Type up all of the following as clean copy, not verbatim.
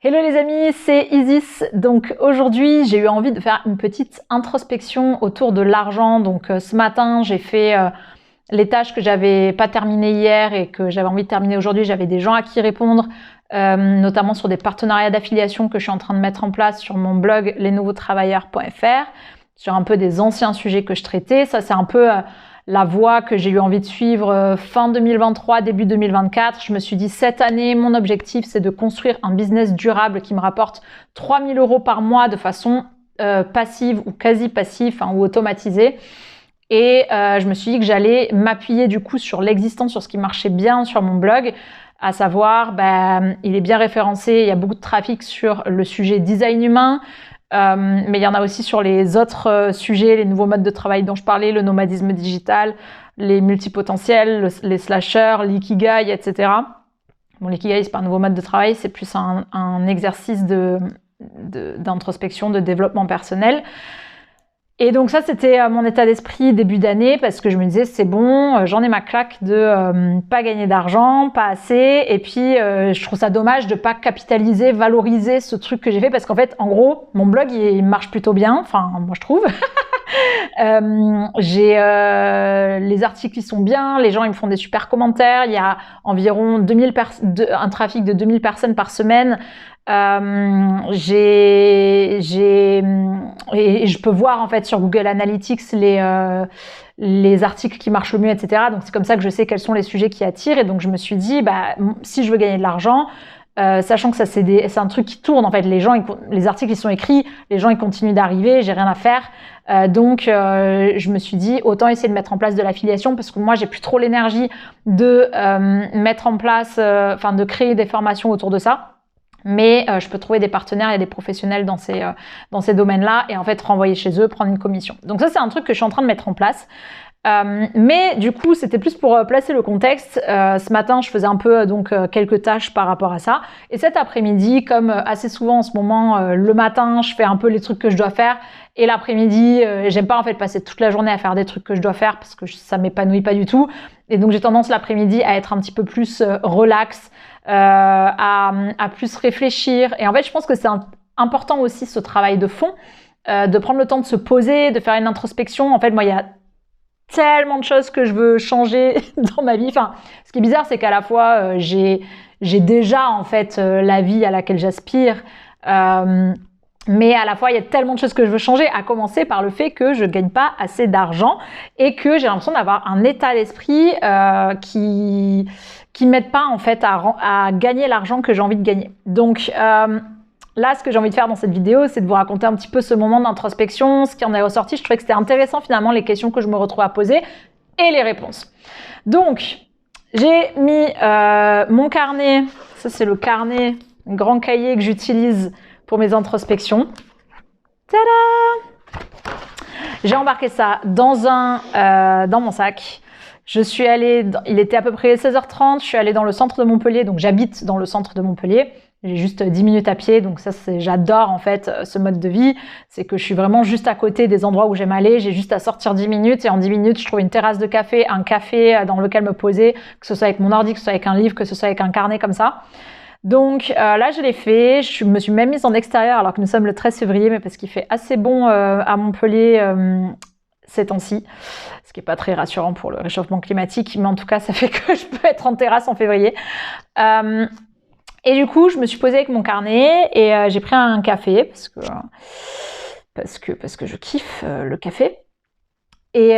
Hello les amis, c'est Isis. Donc aujourd'hui, j'ai eu envie de faire une petite introspection autour de l'argent. Donc ce matin, j'ai fait les tâches que j'avais pas terminées hier et que j'avais envie de terminer aujourd'hui. J'avais des gens à qui répondre, notamment sur des partenariats d'affiliation que je suis en train de mettre en place sur mon blog lesnouveautravailleurs.fr, sur un peu des anciens sujets que je traitais. Ça, c'est un peu la voie que j'ai eu envie de suivre fin 2023, début 2024. Je me suis dit, cette année, mon objectif, c'est de construire un business durable qui me rapporte 3 000 € par mois de façon passive ou quasi passive, ou automatisée. Et je me suis dit que j'allais m'appuyer du coup sur l'existant, sur ce qui marchait bien sur mon blog, à savoir, il est bien référencé, il y a beaucoup de trafic sur le sujet design humain, mais il y en a aussi sur les autres sujets, les nouveaux modes de travail dont je parlais, le nomadisme digital, les multipotentiels, les slashers, l'ikigai, etc. Bon, l'ikigai, c'est pas un nouveau mode de travail, c'est plus un exercice d'introspection, de développement personnel. Et donc ça, c'était mon état d'esprit début d'année, parce que je me disais, c'est bon, j'en ai ma claque de pas gagner d'argent, pas assez, et puis je trouve ça dommage de pas capitaliser, valoriser ce truc que j'ai fait, parce qu'en fait, en gros, mon blog, il marche plutôt bien, enfin, moi je trouve. J'ai les articles qui sont bien, les gens ils me font des super commentaires, il y a environ un trafic de 2000 personnes par semaine. Et je peux voir en fait sur Google Analytics les articles qui marchent le mieux, etc. Donc c'est comme ça que je sais quels sont les sujets qui attirent. Et donc je me suis dit, si je veux gagner de l'argent, sachant que ça c'est un truc qui tourne en fait, les articles ils sont écrits, les gens ils continuent d'arriver, j'ai rien à faire. Donc je me suis dit autant essayer de mettre en place de l'affiliation, parce que moi j'ai plus trop l'énergie de mettre en place, de créer des formations autour de ça. Mais je peux trouver des partenaires et des professionnels dans ces domaines-là et en fait renvoyer chez eux, prendre une commission. Donc ça, c'est un truc que je suis en train de mettre en place. Mais du coup, c'était plus pour placer le contexte. Ce matin, je faisais un peu quelques tâches par rapport à ça. Et cet après-midi, comme assez souvent en ce moment, le matin, je fais un peu les trucs que je dois faire. Et l'après-midi, j'aime pas en fait passer toute la journée à faire des trucs que je dois faire parce que ça m'épanouit pas du tout. Et donc j'ai tendance l'après-midi à être un petit peu plus relax, à plus réfléchir. Et en fait, je pense que c'est important aussi ce travail de fond, de prendre le temps de se poser, de faire une introspection. En fait, moi, il y a tellement de choses que je veux changer dans ma vie. Enfin, ce qui est bizarre, c'est qu'à la fois, j'ai déjà en fait la vie à laquelle j'aspire. Mais à la fois, il y a tellement de choses que je veux changer, à commencer par le fait que je gagne pas assez d'argent et que j'ai l'impression d'avoir un état d'esprit qui m'aide pas en fait à gagner l'argent que j'ai envie de gagner. Donc là, ce que j'ai envie de faire dans cette vidéo, c'est de vous raconter un petit peu ce moment d'introspection, ce qui en est ressorti. Je trouvais que c'était intéressant finalement, les questions que je me retrouve à poser et les réponses. Donc, j'ai mis mon carnet, ça c'est le carnet, un grand cahier que j'utilise pour mes introspections. Tada! J'ai embarqué ça dans mon sac. Je suis allée, il était à peu près 16h30, je suis allée dans le centre de Montpellier, donc j'habite dans le centre de Montpellier. J'ai juste 10 minutes à pied, donc ça, j'adore en fait ce mode de vie. C'est que je suis vraiment juste à côté des endroits où j'aime aller. J'ai juste à sortir 10 minutes et en 10 minutes, je trouve une terrasse de café, un café dans lequel me poser, que ce soit avec mon ordi, que ce soit avec un livre, que ce soit avec un carnet comme ça. Donc là, je l'ai fait. Je me suis même mise en extérieur alors que nous sommes le 13 février, mais parce qu'il fait assez bon à Montpellier ces temps-ci, ce qui est pas très rassurant pour le réchauffement climatique, mais en tout cas, ça fait que je peux être en terrasse en février. Et du coup, je me suis posée avec mon carnet et j'ai pris un café parce que je kiffe le café. Et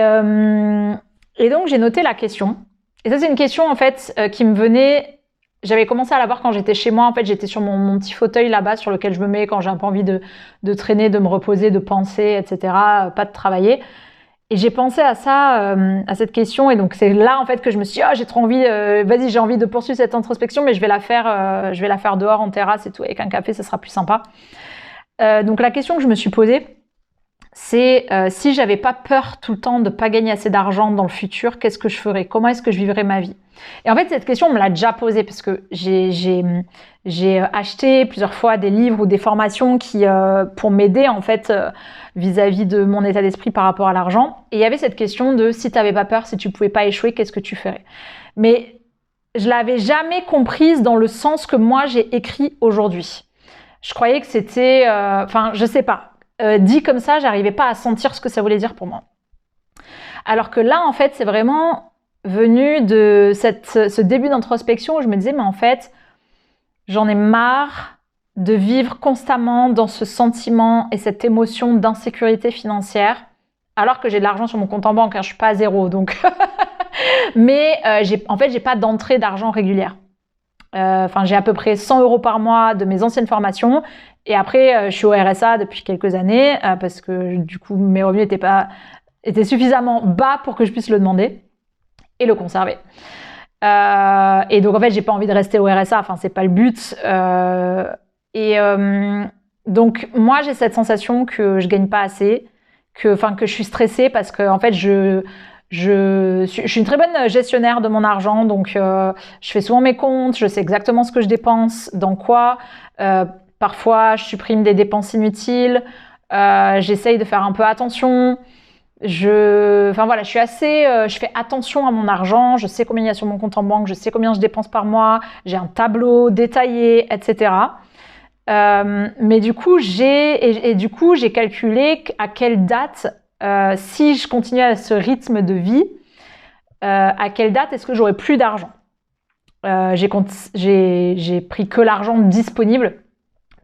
donc, j'ai noté la question. Et ça, c'est une question en fait qui me venait. J'avais commencé à la voir quand j'étais chez moi. En fait, j'étais sur mon petit fauteuil là-bas sur lequel je me mets quand j'ai un peu envie de traîner, de me reposer, de penser, etc. Pas de travailler. Et j'ai pensé à ça, à cette question. Et donc, c'est là, en fait, que je me suis dit, j'ai trop envie, vas-y, j'ai envie de poursuivre cette introspection, mais je vais la faire dehors, en terrasse et tout, avec un café, ça sera plus sympa. Donc, la question que je me suis posée, c'est si j'avais pas peur tout le temps de pas gagner assez d'argent dans le futur, qu'est-ce que je ferais? Comment est-ce que je vivrais ma vie? Et en fait, cette question, on me l'a déjà posée parce que j'ai acheté plusieurs fois des livres ou des formations pour m'aider en fait vis-à-vis de mon état d'esprit par rapport à l'argent. Et il y avait cette question de si tu n'avais pas peur, si tu pouvais pas échouer, qu'est-ce que tu ferais? Mais je l'avais jamais comprise dans le sens que moi j'ai écrit aujourd'hui. je croyais que c'était, enfin, je sais pas. Dit comme ça, j'arrivais pas à sentir ce que ça voulait dire pour moi. Alors que là, en fait, c'est vraiment venu de ce début d'introspection où je me disais, mais en fait, j'en ai marre de vivre constamment dans ce sentiment et cette émotion d'insécurité financière, alors que j'ai de l'argent sur mon compte en banque, hein, je suis pas à zéro, donc. Mais en fait, j'ai pas d'entrée d'argent régulière. Enfin, j'ai à peu près 100 € par mois de mes anciennes formations. Et après, je suis au RSA depuis quelques années parce que du coup, mes revenus étaient suffisamment bas pour que je puisse le demander et le conserver. Et donc, en fait, j'ai pas envie de rester au RSA. Enfin, c'est pas le but. Donc, moi, j'ai cette sensation que je gagne pas assez, que je suis stressée parce que, en fait, je suis une très bonne gestionnaire de mon argent, donc je fais souvent mes comptes, je sais exactement ce que je dépense, dans quoi. Parfois, je supprime des dépenses inutiles. J'essaye de faire un peu attention. Je fais attention à mon argent. Je sais combien il y a sur mon compte en banque. Je sais combien je dépense par mois. J'ai un tableau détaillé, etc. Mais du coup, j'ai calculé à quelle date, si je continuais à ce rythme de vie, à quelle date est-ce que j'aurais plus d'argent. J'ai pris que l'argent disponible,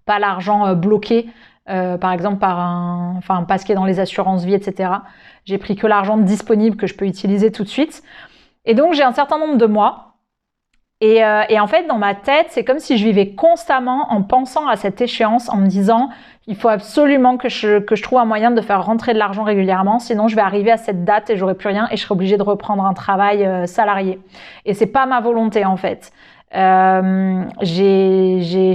pas l'argent bloqué, par exemple pas ce qui est dans les assurances vie, etc. J'ai pris que l'argent disponible que je peux utiliser tout de suite. Et donc, j'ai un certain nombre de mois. Et en fait, dans ma tête, c'est comme si je vivais constamment en pensant à cette échéance, en me disant il faut absolument que je trouve un moyen de faire rentrer de l'argent régulièrement, sinon je vais arriver à cette date et j'aurai plus rien et je serai obligée de reprendre un travail salarié. Et c'est pas ma volonté en fait. Je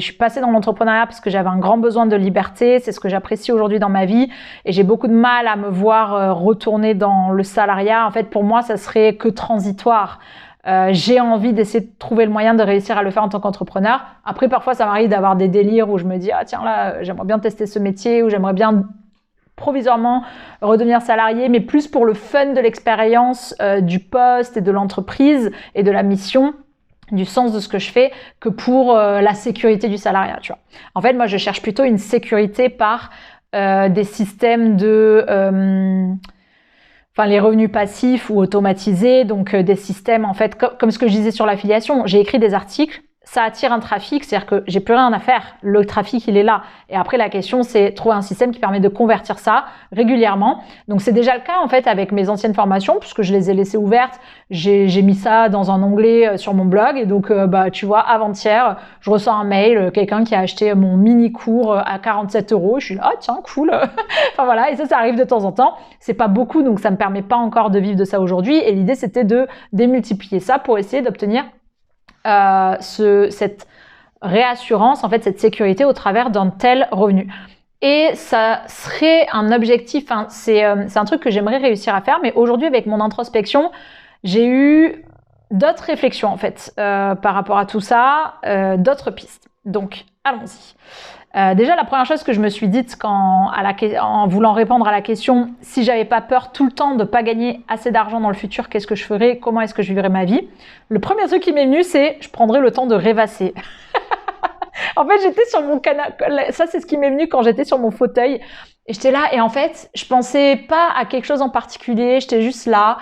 suis passée dans l'entrepreneuriat parce que j'avais un grand besoin de liberté, c'est ce que j'apprécie aujourd'hui dans ma vie et j'ai beaucoup de mal à me voir retourner dans le salariat. En fait, pour moi, ça serait que transitoire. J'ai envie d'essayer de trouver le moyen de réussir à le faire en tant qu'entrepreneur. Après, parfois, ça m'arrive d'avoir des délires où je me dis « Ah tiens, là, j'aimerais bien tester ce métier » ou « J'aimerais bien provisoirement redevenir salarié », mais plus pour le fun de l'expérience du poste et de l'entreprise et de la mission, du sens de ce que je fais, que pour la sécurité du salariat, tu vois. En fait, moi, je cherche plutôt une sécurité par des systèmes les revenus passifs ou automatisés, donc des systèmes, en fait, comme ce que je disais sur l'affiliation, j'ai écrit des articles, ça attire un trafic, c'est-à-dire que j'ai plus rien à faire, le trafic il est là. Et après la question c'est trouver un système qui permet de convertir ça régulièrement. Donc c'est déjà le cas en fait avec mes anciennes formations puisque je les ai laissées ouvertes. J'ai mis ça dans un onglet sur mon blog et donc tu vois avant-hier je reçois un mail, quelqu'un qui a acheté mon mini cours à 47 €. Je suis là, ah tiens cool. Enfin voilà, et ça arrive de temps en temps. C'est pas beaucoup donc ça me permet pas encore de vivre de ça aujourd'hui. Et l'idée c'était de démultiplier ça pour essayer d'obtenir cette réassurance, en fait, cette sécurité au travers d'un tel revenu. Et ça serait un objectif, c'est un truc que j'aimerais réussir à faire, mais aujourd'hui, avec mon introspection, j'ai eu d'autres réflexions, en fait, par rapport à tout ça, d'autres pistes. Donc, allons-y. Déjà, la première chose que je me suis dite en voulant répondre à la question si j'avais pas peur tout le temps de pas gagner assez d'argent dans le futur, qu'est-ce que je ferais, comment est-ce que je vivrais ma vie, le premier truc qui m'est venu, c'est je prendrais le temps de rêvasser. En fait, j'étais sur mon canapé, ça c'est ce qui m'est venu quand j'étais sur mon fauteuil, et j'étais là, et en fait, je pensais pas à quelque chose en particulier, j'étais juste là,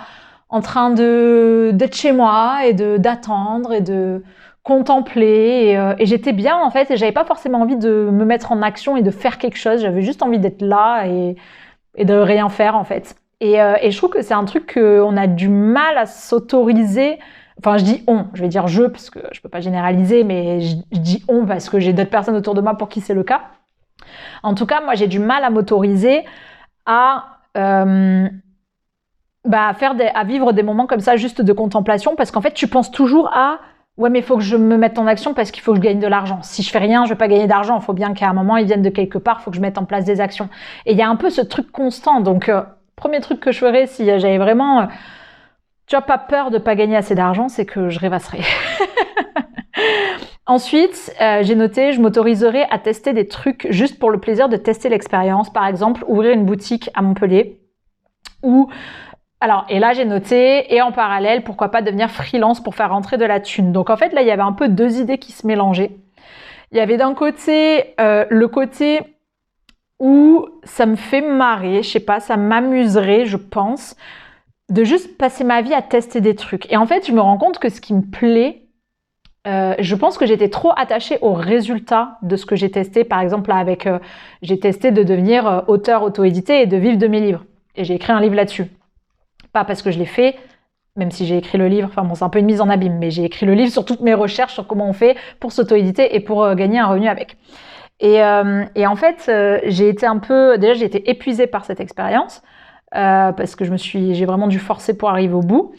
en train d'être chez moi, et d'attendre, et de contempler et j'étais bien en fait et j'avais pas forcément envie de me mettre en action et de faire quelque chose, j'avais juste envie d'être là et de rien faire en fait et je trouve que c'est un truc qu'on a du mal à s'autoriser, enfin je dis je vais dire parce que je peux pas généraliser mais je dis parce que j'ai d'autres personnes autour de moi pour qui c'est le cas. En tout cas moi j'ai du mal à m'autoriser à vivre des moments comme ça juste de contemplation parce qu'en fait tu penses toujours à ouais, mais il faut que je me mette en action parce qu'il faut que je gagne de l'argent. Si je fais rien, je vais pas gagner d'argent. Il faut bien qu'à un moment, ils viennent de quelque part. Il faut que je mette en place des actions. Et il y a un peu ce truc constant. Donc, premier truc que je ferais si j'avais vraiment, pas peur de pas gagner assez d'argent, c'est que je rêvasserais. Ensuite, j'ai noté, je m'autoriserais à tester des trucs juste pour le plaisir de tester l'expérience. Par exemple, ouvrir une boutique à Montpellier ou et là j'ai noté, et en parallèle, pourquoi pas devenir freelance pour faire rentrer de la thune. Donc en fait là il y avait un peu deux idées qui se mélangeaient. Il y avait d'un côté le côté où ça me fait marrer, je sais pas, ça m'amuserait, je pense, de juste passer ma vie à tester des trucs. Et en fait, je me rends compte que ce qui me plaît, je pense que j'étais trop attachée aux résultats de ce que j'ai testé. Par exemple, là, j'ai testé de devenir auteur auto-édité et de vivre de mes livres. Et j'ai écrit un livre là-dessus. Pas parce que je l'ai fait, même si j'ai écrit le livre, enfin bon, c'est un peu une mise en abîme, mais j'ai écrit le livre sur toutes mes recherches sur comment on fait pour s'auto-éditer et pour gagner un revenu avec. Et en fait, j'ai été épuisée par cette expérience parce que j'ai vraiment dû forcer pour arriver au bout.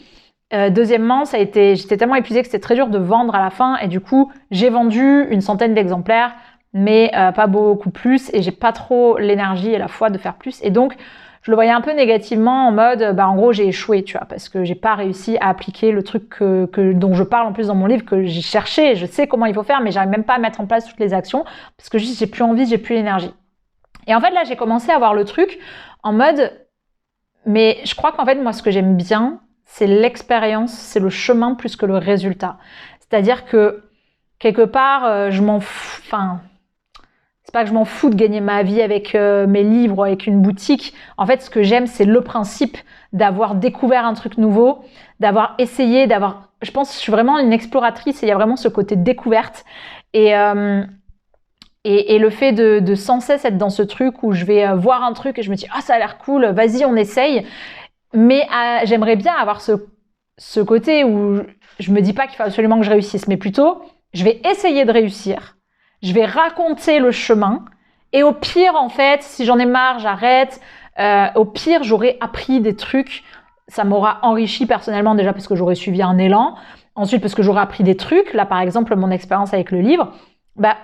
Deuxièmement, j'étais tellement épuisée que c'était très dur de vendre à la fin et du coup, j'ai vendu une centaine d'exemplaires, mais pas beaucoup plus et j'ai pas trop l'énergie et la foi de faire plus. Et donc, je le voyais un peu négativement en mode, en gros, j'ai échoué, tu vois, parce que j'ai pas réussi à appliquer le truc dont je parle en plus dans mon livre, que j'ai cherché, je sais comment il faut faire, mais j'arrive même pas à mettre en place toutes les actions parce que j'ai plus envie, j'ai plus l'énergie. Et en fait, là, j'ai commencé à voir le truc en mode, mais je crois qu'en fait, moi, ce que j'aime bien, c'est l'expérience, c'est le chemin plus que le résultat. C'est-à-dire que, quelque part, c'est pas que je m'en fous de gagner ma vie avec mes livres, avec une boutique. En fait, ce que j'aime, c'est le principe d'avoir découvert un truc nouveau, d'avoir essayé, je pense que je suis vraiment une exploratrice et il y a vraiment ce côté découverte. Et le fait de sans cesse être dans ce truc où je vais voir un truc et je me dis « Ah, ça a l'air cool, vas-y, on essaye ». Mais j'aimerais bien avoir ce côté où je me dis pas qu'il faut absolument que je réussisse, mais plutôt, je vais essayer de réussir. Je vais raconter le chemin. Et au pire, en fait, si j'en ai marre, j'arrête. Au pire, j'aurai appris des trucs. Ça m'aura enrichi personnellement, déjà parce que j'aurais suivi un élan. Ensuite, parce que j'aurais appris des trucs. Là, par exemple, mon expérience avec le livre.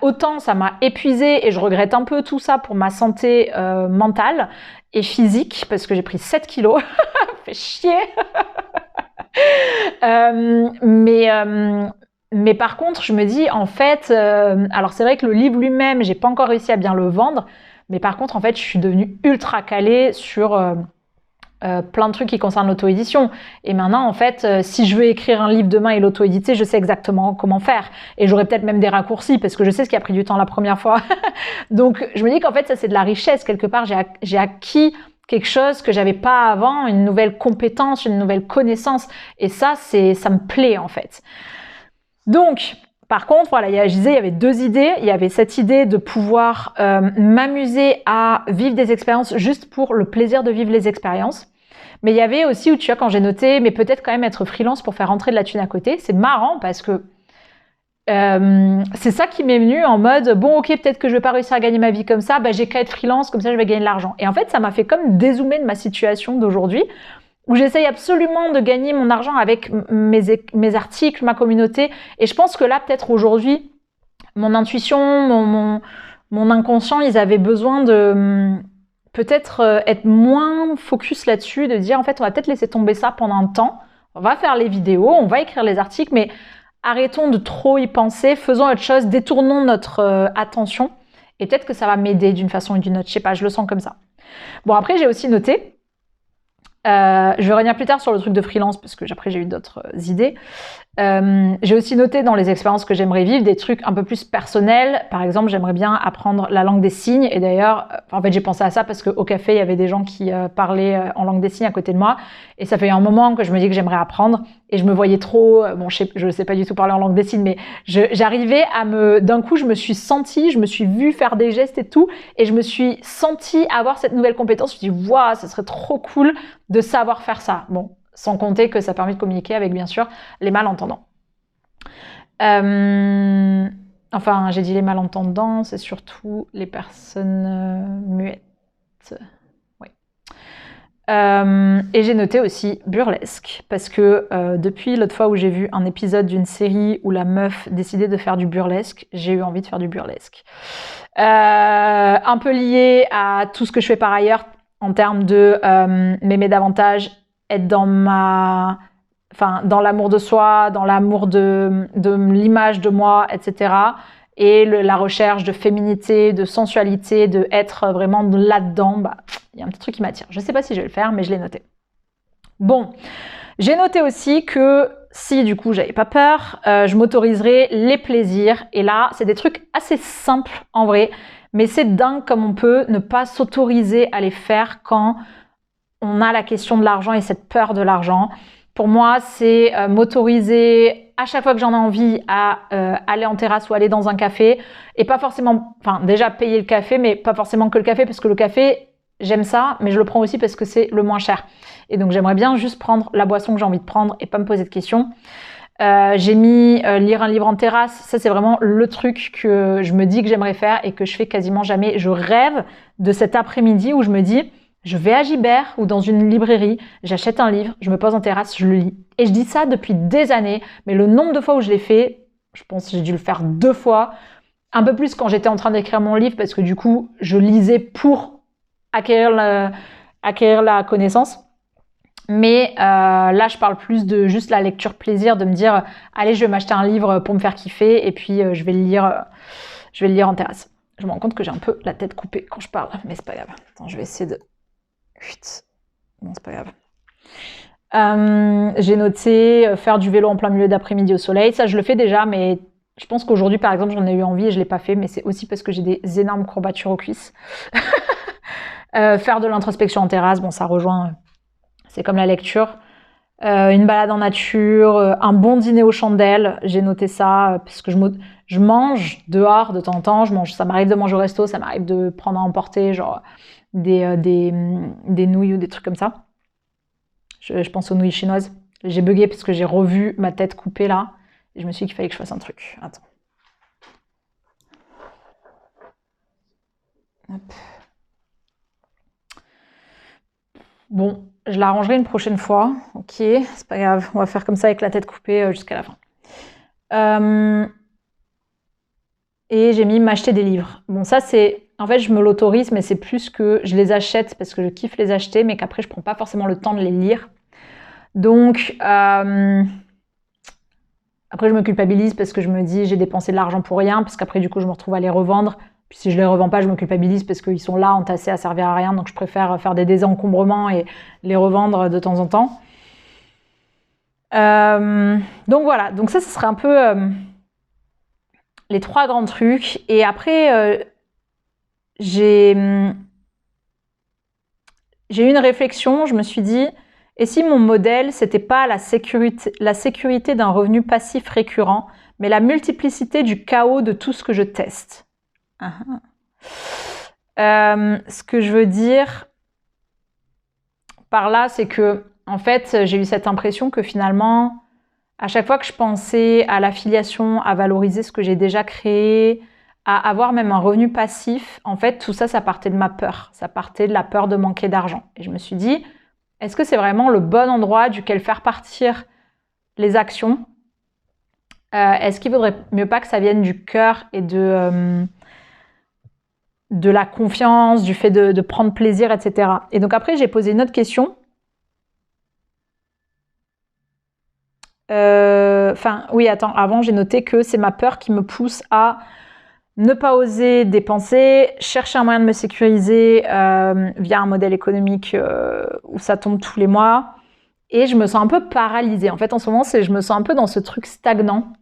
Autant ça m'a épuisée et je regrette un peu tout ça pour ma santé mentale et physique, parce que j'ai pris 7 kilos. Fait chier. Mais par contre, je me dis, en fait, alors c'est vrai que le livre lui-même, j'ai pas encore réussi à bien le vendre, mais par contre, en fait, je suis devenue ultra calée sur plein de trucs qui concernent l'auto-édition. Et maintenant, en fait, si je veux écrire un livre demain et l'auto-éditer, je sais exactement comment faire. Et j'aurai peut-être même des raccourcis, parce que je sais ce qui a pris du temps la première fois. Donc, je me dis qu'en fait, ça, c'est de la richesse. Quelque part, j'ai acquis quelque chose que j'avais pas avant, une nouvelle compétence, une nouvelle connaissance. Et ça me plaît, en fait. Donc, par contre, voilà, je disais, il y avait deux idées. Il y avait cette idée de pouvoir m'amuser à vivre des expériences juste pour le plaisir de vivre les expériences. Mais il y avait aussi, où tu vois, quand j'ai noté, mais peut-être quand même être freelance pour faire rentrer de la thune à côté. C'est marrant parce que c'est ça qui m'est venu en mode, bon, ok, peut-être que je vais pas réussir à gagner ma vie comme ça, j'ai qu'à être freelance, comme ça je vais gagner de l'argent. Et en fait, ça m'a fait comme dézoomer de ma situation d'aujourd'hui, où j'essaye absolument de gagner mon argent avec mes articles, ma communauté. Et je pense que là, peut-être aujourd'hui, mon intuition, mon inconscient, ils avaient besoin de peut-être être moins focus là-dessus, de dire, en fait, on va peut-être laisser tomber ça pendant un temps. On va faire les vidéos, on va écrire les articles, mais arrêtons de trop y penser, faisons autre chose, détournons notre attention. Et peut-être que ça va m'aider d'une façon ou d'une autre. Je sais pas, je le sens comme ça. Bon, après, j'ai aussi noté, je vais revenir plus tard sur le truc de freelance, parce que après j'ai eu d'autres idées. J'ai aussi noté dans les expériences que j'aimerais vivre des trucs un peu plus personnels. Par exemple, j'aimerais bien apprendre la langue des signes. Et d'ailleurs, en fait, j'ai pensé à ça parce qu'au café, il y avait des gens qui parlaient en langue des signes à côté de moi. Et ça fait un moment que je me dis que j'aimerais apprendre. Et je me voyais trop, je sais pas du tout parler en langue des signes, mais j'arrivais d'un coup, je me suis vue faire des gestes et tout. Et je me suis sentie avoir cette nouvelle compétence. Je me suis dit, waouh, ça serait trop cool de savoir faire ça. Bon. Sans compter que ça permet de communiquer avec, bien sûr, les malentendants. Enfin, j'ai dit les malentendants, c'est surtout les personnes muettes. Oui. Et j'ai noté aussi burlesque, parce que depuis l'autre fois où j'ai vu un épisode d'une série où la meuf décidait de faire du burlesque, j'ai eu envie de faire du burlesque. Un peu lié à tout ce que je fais par ailleurs, en termes de m'aimer davantage, être dans l'amour de soi, dans l'amour de l'image de moi, etc. Et la recherche de féminité, de sensualité, de être vraiment là-dedans, il y a un petit truc qui m'attire. Je sais pas si je vais le faire, mais je l'ai noté. Bon, j'ai noté aussi que si du coup j'avais pas peur, je m'autoriserais les plaisirs. Et là, c'est des trucs assez simples en vrai, mais c'est dingue comme on peut ne pas s'autoriser à les faire quand on a la question de l'argent et cette peur de l'argent. Pour moi, c'est m'autoriser à chaque fois que j'en ai envie à aller en terrasse ou aller dans un café et pas forcément, enfin déjà payer le café, mais pas forcément que le café parce que le café, j'aime ça, mais je le prends aussi parce que c'est le moins cher. Et donc j'aimerais bien juste prendre la boisson que j'ai envie de prendre et pas me poser de questions. J'ai mis lire un livre en terrasse. Ça, c'est vraiment le truc que je me dis que j'aimerais faire et que je fais quasiment jamais. Je rêve de cet après-midi où je me dis, je vais à Gibert ou dans une librairie, j'achète un livre, je me pose en terrasse, je le lis. Et je dis ça depuis des années, mais le nombre de fois où je l'ai fait, je pense que j'ai dû le faire 2 fois. Un peu plus quand j'étais en train d'écrire mon livre parce que du coup, je lisais pour acquérir la connaissance. Mais là, je parle plus de juste la lecture plaisir, de me dire allez, je vais m'acheter un livre pour me faire kiffer et puis je vais le lire en terrasse. Je me rends compte que j'ai un peu la tête coupée quand je parle, mais c'est pas grave. Attends, je vais essayer de... Non, c'est pas grave. J'ai noté faire du vélo en plein milieu d'après-midi au soleil. Ça, je le fais déjà, mais je pense qu'aujourd'hui, par exemple, j'en ai eu envie et je l'ai pas fait, mais c'est aussi parce que j'ai des énormes courbatures aux cuisses. Faire de l'introspection en terrasse, bon, ça rejoint... C'est comme la lecture. Une balade en nature, un bon dîner aux chandelles, j'ai noté ça, parce que je mange dehors de temps en temps, ça m'arrive de manger au resto, ça m'arrive de prendre à emporter, genre des nouilles ou des trucs comme ça. Je pense aux nouilles chinoises. J'ai bugué parce que j'ai revu ma tête coupée là, et je me suis dit qu'il fallait que je fasse un truc. Attends. Hop. Bon, je l'arrangerai une prochaine fois. Ok, c'est pas grave. On va faire comme ça avec la tête coupée jusqu'à la fin. Et j'ai mis m'acheter des livres. Bon, ça c'est... En fait, je me l'autorise, mais c'est plus que je les achète parce que je kiffe les acheter, mais qu'après, je prends pas forcément le temps de les lire. Donc, après, je me culpabilise parce que je me dis j'ai dépensé de l'argent pour rien, parce qu'après, du coup, je me retrouve à les revendre. Puis si je les revends pas, je me culpabilise parce qu'ils sont là, entassés à servir à rien. Donc, je préfère faire des désencombrements et les revendre de temps en temps. Donc, voilà. Donc, ça, ce serait un peu les 3 grands trucs. Et après... j'ai eu une réflexion, je me suis dit, et si mon modèle, c'était pas la sécurité d'un revenu passif récurrent, mais la multiplicité du chaos de tout ce que je teste. Ce que je veux dire par là, c'est que, en fait, j'ai eu cette impression que finalement, à chaque fois que je pensais à l'affiliation, à valoriser ce que j'ai déjà créé, à avoir même un revenu passif, en fait, tout ça, ça partait de ma peur. Ça partait de la peur de manquer d'argent. Et je me suis dit, est-ce que c'est vraiment le bon endroit duquel faire partir les actions? Est-ce qu'il vaudrait mieux pas que ça vienne du cœur et de la confiance, du fait de prendre plaisir, etc. Et donc après, j'ai posé une autre question. Oui, attends, avant, j'ai noté que c'est ma peur qui me pousse à ne pas oser dépenser, chercher un moyen de me sécuriser via un modèle économique où ça tombe tous les mois. Et je me sens un peu paralysée. En fait, en ce moment, je me sens un peu dans ce truc stagnant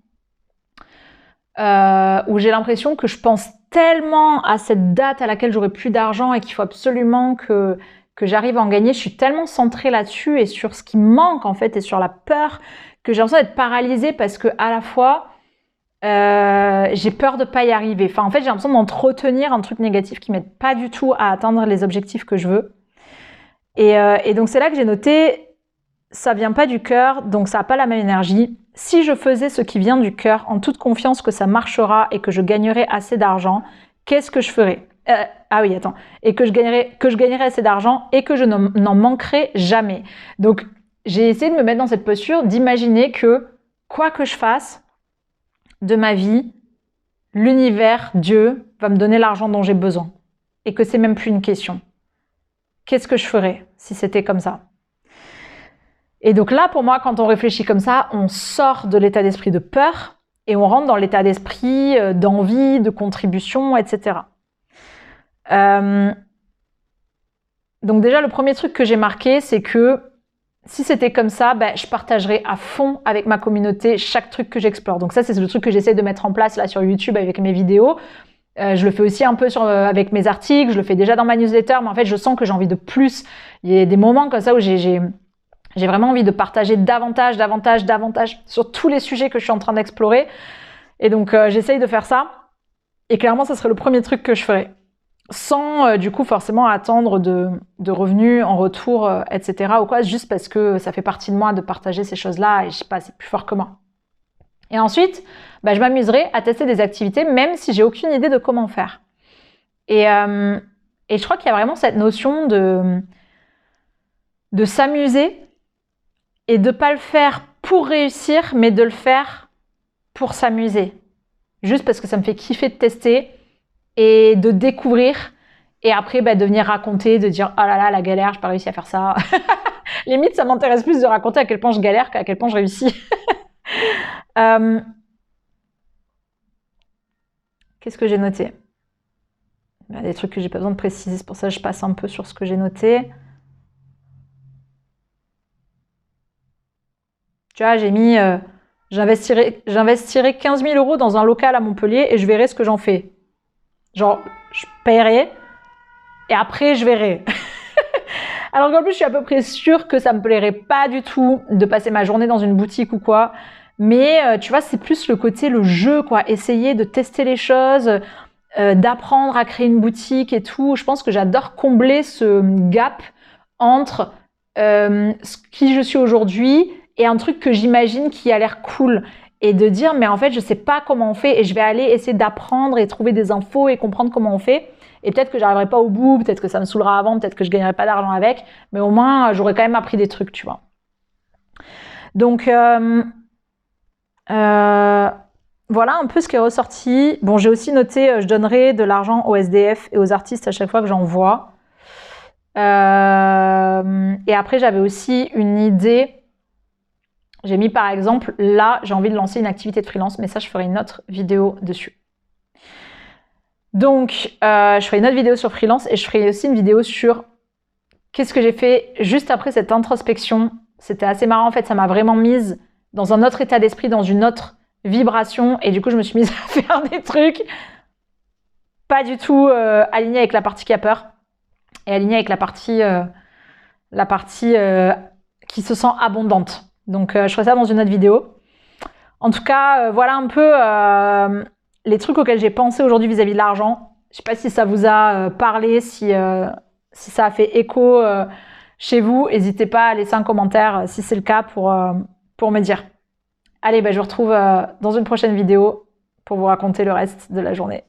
où j'ai l'impression que je pense tellement à cette date à laquelle j'aurai plus d'argent et qu'il faut absolument que j'arrive à en gagner. Je suis tellement centrée là-dessus et sur ce qui me manque, en fait, et sur la peur que j'ai l'impression d'être paralysée parce que à la fois... j'ai peur de pas y arriver. Enfin, en fait, j'ai l'impression d'entretenir un truc négatif qui m'aide pas du tout à atteindre les objectifs que je veux. Et donc, c'est là que j'ai noté, ça vient pas du cœur, donc ça a pas la même énergie. Si je faisais ce qui vient du cœur, en toute confiance que ça marchera et que je gagnerais assez d'argent, qu'est-ce que je ferais? Ah oui, attends. Et que je gagnerais assez d'argent et que je n'en manquerais jamais. Donc, j'ai essayé de me mettre dans cette posture, d'imaginer que, quoi que je fasse, de ma vie, l'univers, Dieu, va me donner l'argent dont j'ai besoin. Et que c'est même plus une question. Qu'est-ce que je ferais si c'était comme ça? Et donc là, pour moi, quand on réfléchit comme ça, on sort de l'état d'esprit de peur et on rentre dans l'état d'esprit d'envie, de contribution, etc. Donc déjà, le premier truc que j'ai marqué, c'est que si c'était comme ça, ben, je partagerais à fond avec ma communauté chaque truc que j'explore. Donc ça, c'est le truc que j'essaie de mettre en place là sur YouTube avec mes vidéos. Je le fais aussi un peu avec mes articles, je le fais déjà dans ma newsletter, mais en fait, je sens que j'ai envie de plus. Il y a des moments comme ça où j'ai vraiment envie de partager davantage sur tous les sujets que je suis en train d'explorer. Et donc, j'essaye de faire ça. Et clairement, ça serait le premier truc que je ferais. Sans, du coup, forcément attendre de revenus en retour, etc. ou quoi, juste parce que ça fait partie de moi de partager ces choses-là et je sais pas, c'est plus fort que moi. Et ensuite, je m'amuserai à tester des activités, même si j'ai aucune idée de comment faire. Et je crois qu'il y a vraiment cette notion de s'amuser et de pas le faire pour réussir, mais de le faire pour s'amuser. Juste parce que ça me fait kiffer de tester et de découvrir. Et après, de venir raconter, de dire « Oh là là, la galère, j'ai pas réussi à faire ça. » Limite, ça m'intéresse plus de raconter à quel point je galère qu'à quel point je réussis. Qu'est-ce que j'ai noté? Il y a des trucs que j'ai pas besoin de préciser, c'est pour ça que je passe un peu sur ce que j'ai noté. Tu vois, j'ai mis j'investirai 15 000 € dans un local à Montpellier et je verrai ce que j'en fais. Genre, je paierai et après je verrai. Alors qu'en plus, je suis à peu près sûre que ça me plairait pas du tout de passer ma journée dans une boutique ou quoi. Mais tu vois, c'est plus le côté, le jeu, quoi. Essayer de tester les choses, d'apprendre à créer une boutique et tout. Je pense que j'adore combler ce gap entre qui je suis aujourd'hui et un truc que j'imagine qui a l'air cool. Et de dire, mais en fait, je sais pas comment on fait et je vais aller essayer d'apprendre et trouver des infos et comprendre comment on fait. Et peut-être que j'arriverai pas au bout, peut-être que ça me saoulera avant, peut-être que je gagnerai pas d'argent avec, mais au moins, j'aurais quand même appris des trucs, tu vois. Donc, voilà un peu ce qui est ressorti. Bon, j'ai aussi noté, je donnerai de l'argent aux SDF et aux artistes à chaque fois que j'en vois. Et après, j'avais aussi une idée. J'ai mis par exemple, là, j'ai envie de lancer une activité de freelance, mais ça, je ferai une autre vidéo dessus. Donc, je ferai une autre vidéo sur freelance et je ferai aussi une vidéo sur qu'est-ce que j'ai fait juste après cette introspection. C'était assez marrant, en fait, ça m'a vraiment mise dans un autre état d'esprit, dans une autre vibration. Et du coup, je me suis mise à faire des trucs pas du tout alignés avec la partie qui a peur et alignés avec la partie qui se sent abondante. Donc, je ferai ça dans une autre vidéo. En tout cas, voilà un peu les trucs auxquels j'ai pensé aujourd'hui vis-à-vis de l'argent. Je sais pas si ça vous a parlé, si ça a fait écho chez vous. N'hésitez pas à laisser un commentaire si c'est le cas pour me dire. Allez, je vous retrouve dans une prochaine vidéo pour vous raconter le reste de la journée.